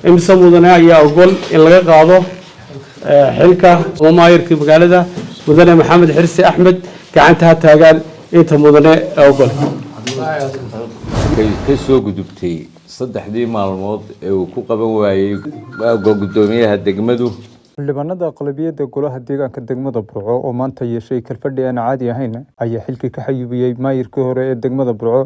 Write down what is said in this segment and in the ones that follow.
imsa mudane ayaa ogol in laga qaado xilka maayirka magaalada mudane maxamed xirsi axmed gacanta ha taagaan inta mudane ogol ka soo gudubtay saddexdii maalmood ee uu ku qaban waayay gudoomiyaha degmadu xildhibaanada aqlabiyadda golaha deegaanka degmada Burco oo maanta yeeshay kalfadhi aan caadi ahayn ayaa xilka ka xayuubiyay maayirkii hore ee degmada Burco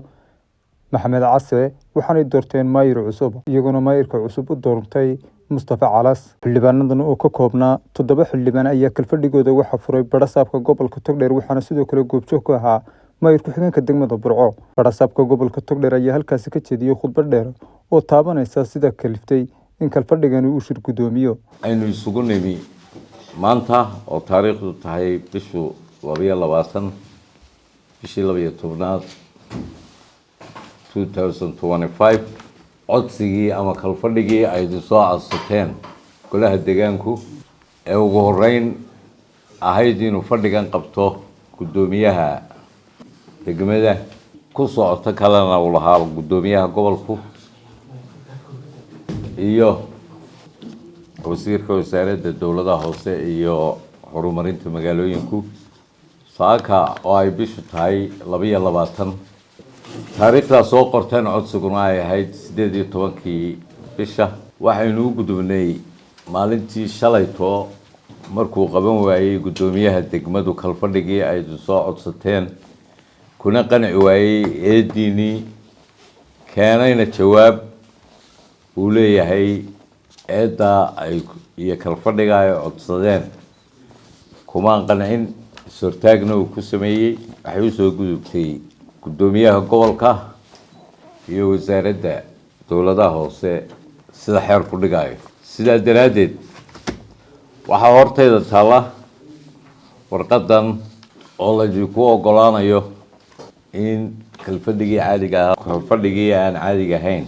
Maxamed Case waxaanay doorteen maayir cusub iyaguna maayirka cusub u doortay Mustafa Calas xildhibaanadan oo ka koobnaa 7 xildhibaan ayaa kalfadhigooda waxa furay barasaabka gobolka Togdheer waxaana sidoo kale goobjoog ku ahaa maayirka xigeenka degmada Burco barasaabka gobolka Togdheer ayaa halkaas ka jeediyay khudbad dheer oo taabanaysa sida kaliftay in kalfadhigani uu shir gudoomiyo aynu isugu nimi maanta oo taariikhdu tahay bishu 22 bishii 12 2025 codsigii ama kalfadhigii ay soo codsateen golaha deegaanku ee ugu horeyn ahayd inuu fadhigan qabto gudoomiyaha degmada ku socota kalena uu lahaa gudoomiyaha gobolku iyo wasiirka wasaaradda dawladda hoose iyo horumarinta magaalooyinku saaka oo ay bishu tahay 22 taariikhda soo qorteen codsiguna ay ahayd 18kii bisha waxaynu u gudubnay maalintii shalayto markuu qaban waayay gudoomiyaha degmadu kalfadhigii ay soo codsateen kuna qanci waayay eedini keenayna jawaab uu leeyahay eedda ay iyo kalfadhiga ay codsadeen kuma qancin sortaagna uu ku sameeyay waxay u soo gudubtay gudoomiyaha gobolka iyo wasaaradda dawladda hoose sida xeer ku dhigayo sida daraadeed waxa hortayda taala warqadan oo la ku ogolaanayo in kalfadhigii caadiga ah kalfadhigii aan caadiga ahayn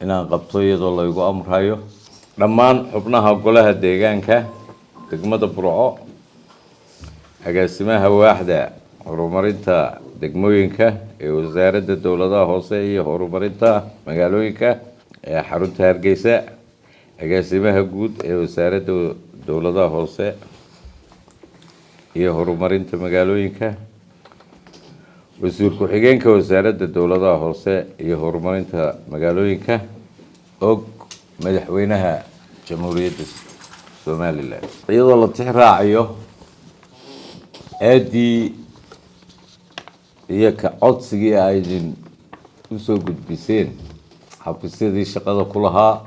inaan qabto iyadoo la igu amrayo dhammaan xubnaha golaha deegaanka degmada Burco agaasimaha waaxda horumarinta degmooyinka ee wasaaradda dawladda hoose iyo horumarinta magaalooyinka ee xarunta Hargeysa agaasimaha guud ee wasaaradda dawladda hoose iyo horumarinta magaalooyinka wasiir ku-xigeenka wasaaradda dawladda hoose iyo horumarinta magaalooyinka og madaxweynaha jamhuuriyadda Soomaaliland iyadoo la tixraacayo eedii iyo ka codsigii ay u soo gudbiseen xafiisyadii shaqada ku lahaa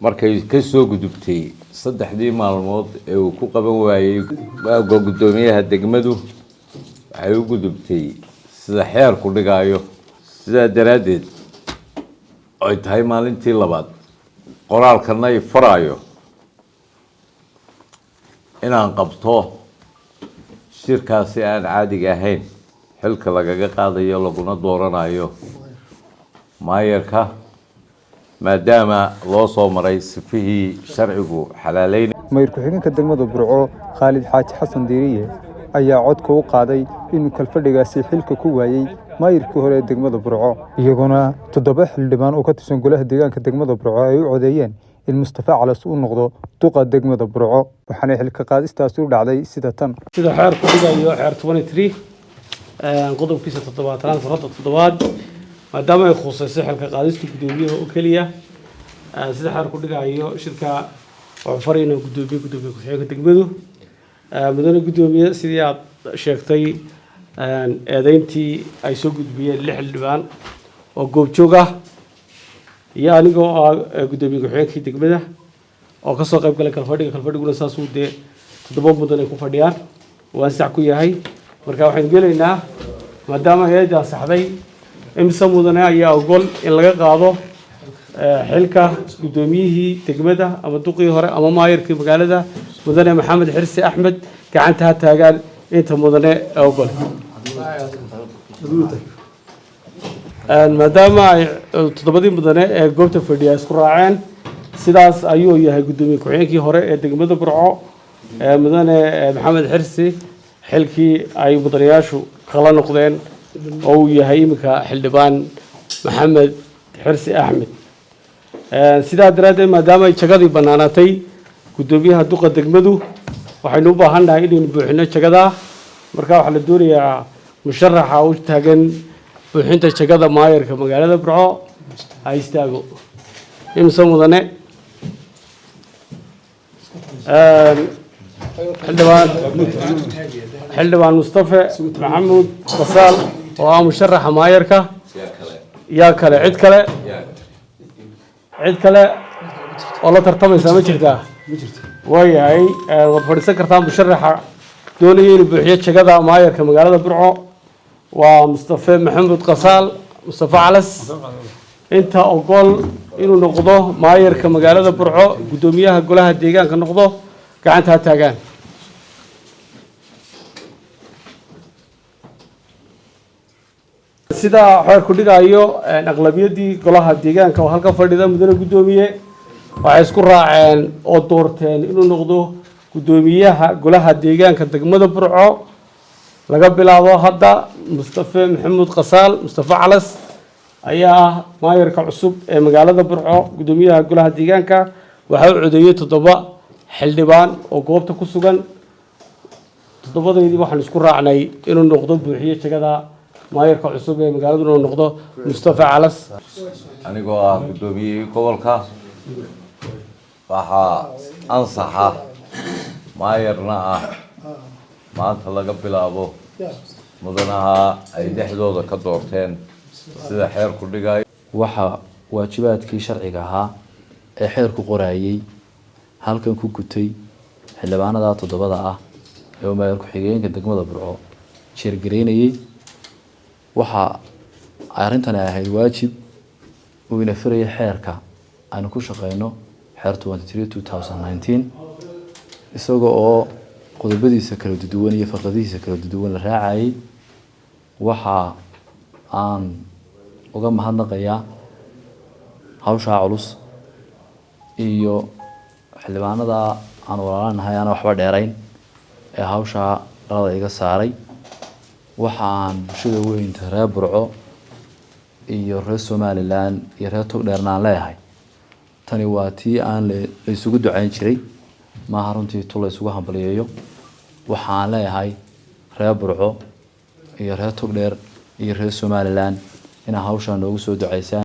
markay ka soo gudubtay saddexdii maalmood ee uu ku qaban waayay gudoomiyaha degmadu waxay u gudubtay sida xeer ku dhigayo sida daraadeed ay tahay maalintii labaad qoraalkana ay farayo inaan qabto shirkaasi aan caadiga ahayn xilka lagaga qaadayo laguna dooranayo maayirka maadaama loo soo maray sifihii sharcigu xalaaleyn maayirka xigeenka degmada Burco Khalid Xaaji Xasan Diiriye ayaa codka u qaaday inuu kalfadhigaasi xilka ku waayay maayirkii hore ee degmada Burco iyaguna 7 xildhibaan oo ka tirsan golaha deegaanka degmada Burco ay u codeeyeen in Mustafa Calas uu noqdo duqa degmada Burco waxaana xilka qaadistaas u dhacday sida tan sida xeer ku dhigayo xeer 23 qodobkiisa 7 farada 7 maadaama ay khusayso xilka qaadista gudoomiyaha oo kaliya sida xeer ku dhigayo shirka oo farayna gudoomiyaha ku-xigeenka degmadu mudane gudoomiye sidii aad sheegtay eedayntii ay soo gudbiyeen 6 xildhibaan oo goobjoog ah iyo anigoo gudoomiye ku-xigeenka degmada oo ka soo qayb galay kalfadhiguna saas uu 7 mudane ku fadhiyaan waan sax ku yahay marka waxaan gelaynaa maadaama eedaha saxday imsa mudane ayaa ogol in laga qaado xilka gudoomiyihii degmada ama duqii hore ama maayirka magaalada mudane maxamed xirsi axmed gacanta ha taagaan inta mudane ogol maadaama ay 7 mudane ee goobta fadhiya isku raaceen sidaas ayuu yahay gudoomiye ku-xigeenkii hore ee degmada Burco mudane maxamed xirsi xilkii ay mudanayaashu kala noqdeen oo uu yahay imika xildhibaan maxamed xirsi axmed sidaa daraaddeed maadaama ay jagadii bannaanaatay guddoomiyaha duqa degmadu waxaynu u baahan nahay inaynu buuxino jagadaa marka waxaa la doonayaa musharaxa u taagan buuxinta jagada maayarka magaalada Burco ha istaago imse mudane xildhibaan Mustafa Maxamuud Qasaal oo ah musharaxa maayarka yaa kale cid kale oo la tartamaysa ma jirtaa waayahay waad fadhiisan kartaa musharaxa doonaya inuu buuxiyo jagada maayarka magaalada Burco waa Mustafa Maxamuud Qasaal Mustafa Calas inta ogol inuu noqdo maayarka magaalada Burco guddoomiyaha golaha deegaanka noqdo gacanta taagan sida xeer ku dhigayo aqlabiyadii golaha deegaanka oo halka fadhida mudane guddoomiye waxay isku raaceen oo doorteen inuu noqdo guddoomiyaha golaha deegaanka degmada Burco laga bilaabo hadda Mustafa Maxamuud Qasaal Mustafa Calas ayaa maayarka cusub ee magaalada Burco guddoomiyaha golaha deegaanka waxa uu codeeyay 7 xildhibaan oo goobta ku sugan 7deedii waxaan isku raacnay inuu noqdo buuxiye jagada maayarka cusub ee magaalada inuu noqdo Mustafa Calas anigoo ah guddoomiyaha gobolka waxaa ansaxa maayarna ah maanta laga bilaabo mudanaha ay dhexdooda ka doorteen sida xeerku dhigayo waxa waajibaadkii sharciga ahaa ee xeerku qorayay halkan ku gutay xildhibaanada 7 ah ee maayar ku xigeenka degmada Burco jeergareynayay waxa arrintan ay ahayd waajib uu ina firay xeerka aan ku shaqeyno xeer 23/2019 isagoo oo qodobadiisa kala duwan iyo farqadiisa kala duwan la raacay waxa aan uga mahadnaqayaa hawsha culus iyo xildhibaanada aan walaalanahay aan waxba dheerayn ee hawsha dhalada iga saaray waxaan bulshada weynta reer Burco iyo reer Somaliland iyo reer Togdheernaan leeyahay tani waa tii aan la isugu ducayn jiray ma runtii tolo isugu hambaliyeeyo waxaan leeyahay reer Burco iyo reer Togdheer iyo reer Somaliland in hawsha noogu soo ducaysaan